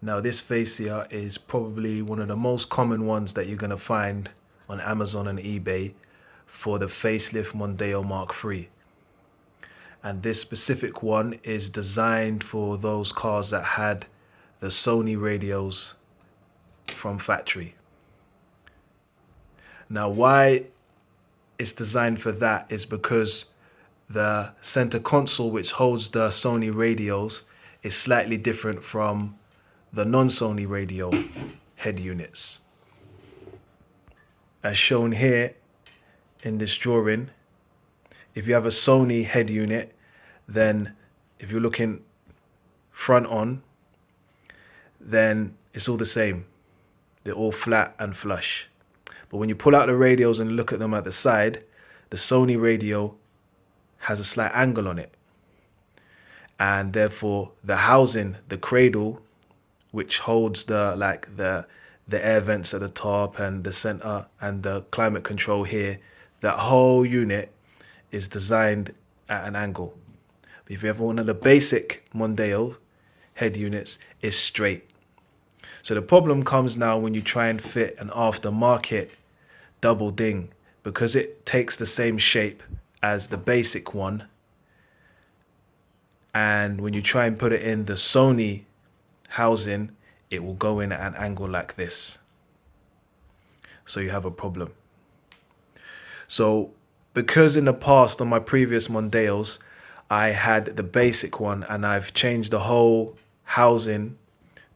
Now this fascia is probably one of the most common ones that you're going to find on Amazon and eBay for the facelift Mondeo MK3. And this specific one is designed for those cars that had the Sony radios from factory. Now why it's designed for that is because the center console which holds the Sony radios is slightly different from the non-Sony radio head units. As shown here in this drawing, if you have a Sony head unit, then if you're looking front on, then it's all the same. They're all flat and flush. But when you pull out the radios and look at them at the side, the Sony radio has a slight angle on it. And therefore the housing, the cradle, which holds the air vents at the top and the center and the climate control here, that whole unit is designed at an angle. But if you have one of the basic Mondeo head units, it's straight. So the problem comes now when you try and fit an aftermarket double ding, because it takes the same shape as the basic one. And when you try and put it in the Sony housing, it will go in at an angle like this. So you have a problem. So because in the past on my previous Mondeos, I had the basic one and I've changed the whole housing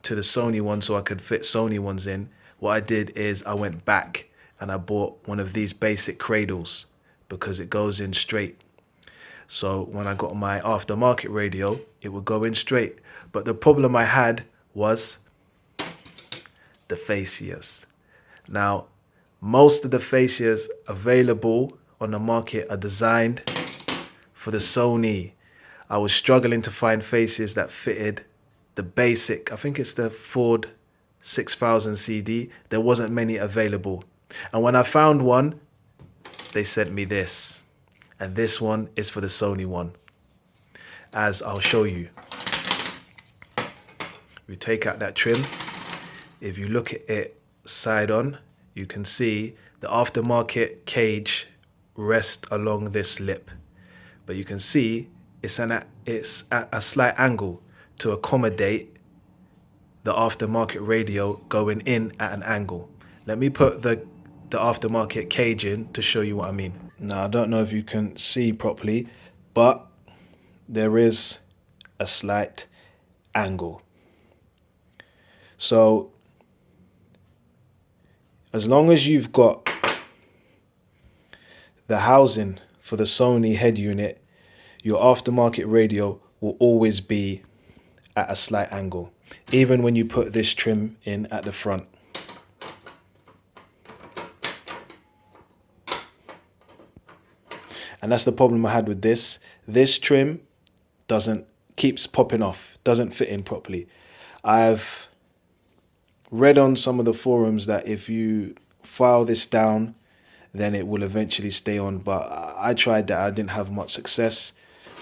to the Sony one so I could fit Sony ones in, what I did is I went back and I bought one of these basic cradles because it goes in straight. So when I got my aftermarket radio, it would go in straight. But the problem I had was the fascias. Now, most of the fascias available on the market are designed for the Sony. I was struggling to find fascias that fitted the basic, I think it's the Ford 6000 CD. There wasn't many available. And when I found one, they sent me this. And this one is for the Sony one, as I'll show you. We take out that trim. If you look at it side on, you can see the aftermarket cage rests along this lip. But you can see it's at a slight angle to accommodate the aftermarket radio going in at an angle. Let me put the aftermarket cage in to show you what I mean. Now, I don't know if you can see properly, but there is a slight angle. So as long as you've got the housing for the Sony head unit, your aftermarket radio will always be at a slight angle, even when you put this trim in at the front. And that's the problem I had with this. This trim keeps popping off, doesn't fit in properly. I've read on some of the forums that if you file this down, then it will eventually stay on. But I tried that, I didn't have much success.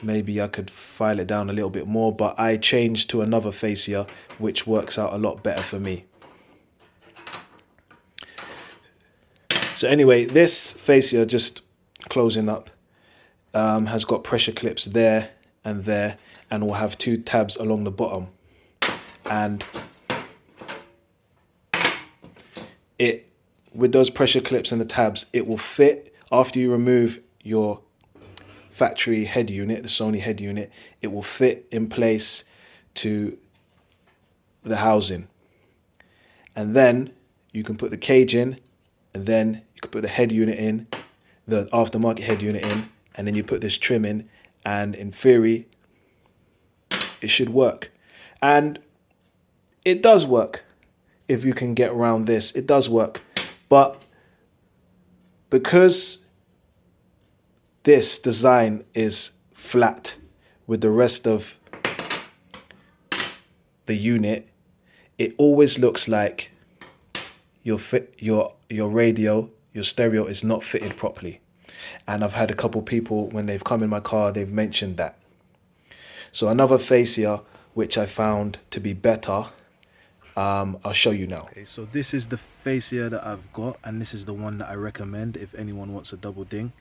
Maybe I could file it down a little bit more, but I changed to another fascia, which works out a lot better for me. So anyway, this fascia, just closing up, has got pressure clips there, and will have two tabs along the bottom. And with those pressure clips and the tabs, it will fit after you remove your factory head unit, the Sony head unit, it will fit in place to the housing. And then you can put the cage in, and then you can put the head unit in, the aftermarket head unit in, and then you put this trim in, and in theory, it should work. And it does work. If you can get around this, it does work. But because this design is flat with the rest of the unit, it always looks like your radio, your stereo is not fitted properly. And I've had a couple people, when they've come in my car, they've mentioned that. So another fascia which I found to be better I'll show you now. Okay, so this is the fascia that I've got, and this is the one that I recommend if anyone wants a double ding.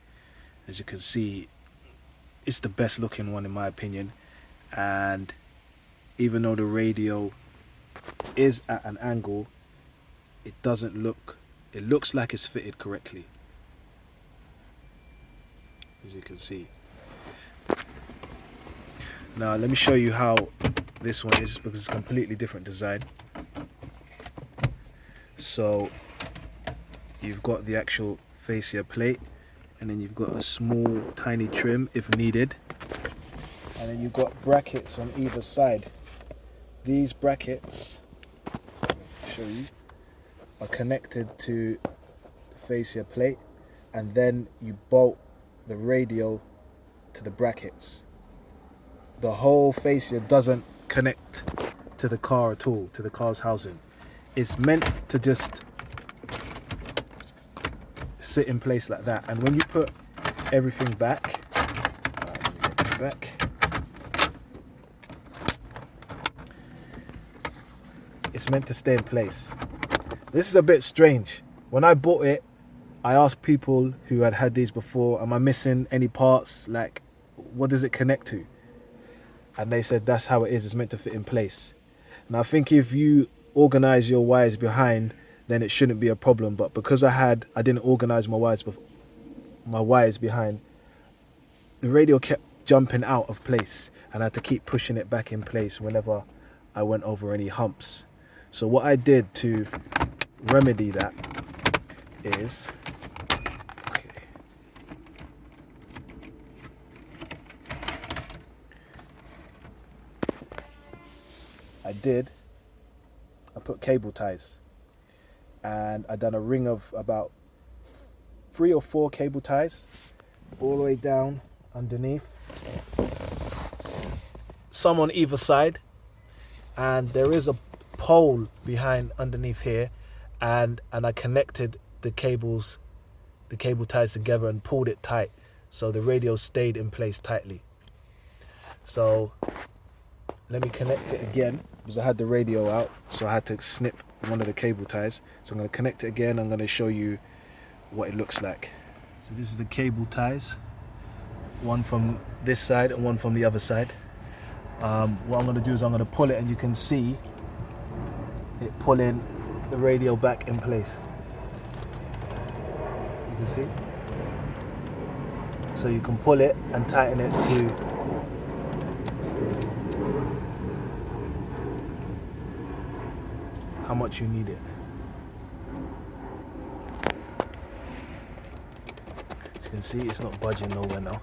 As you can see, it's the best looking one in my opinion, and even though the radio is at an angle, it doesn't look, it looks like it's fitted correctly, as you can see. Now let me show you how this one is, because it's a completely different design. So you've got the actual fascia plate, and then you've got a small tiny trim if needed, and then you've got brackets on either side. These brackets, I'll show you, are connected to the fascia plate, and then you bolt the radio to the brackets. The whole fascia doesn't connect to the car at all, to the car's housing. It's meant to just sit in place like that, and when you put everything back, it's meant to stay in place. This is a bit strange. When I bought it, I asked people who had had these before, am I missing any parts? Like, what does it connect to? And they said that's how it is, it's meant to fit in place. And I think if you organize your wires behind, then it shouldn't be a problem. But because I didn't organize my wires behind, the radio kept jumping out of place, and I had to keep pushing it back in place whenever I went over any humps. So what I did to remedy that is, I put cable ties, and I done a ring of about 3 or 4 cable ties all the way down underneath, some on either side, and there is a pole behind underneath here, and I connected the cable ties together and pulled it tight, so the radio stayed in place tightly. So let me connect it again, because I had the radio out, so I had to snip one of the cable ties. So I'm going to connect it again. I'm going to show you what it looks like. So this is the cable ties, one from this side and one from the other side. What I'm going to do is I'm going to pull it, and you can see it pulling the radio back in place. You can see. So you can pull it and tighten it to how much you need it. As you can see, it's not budging nowhere now.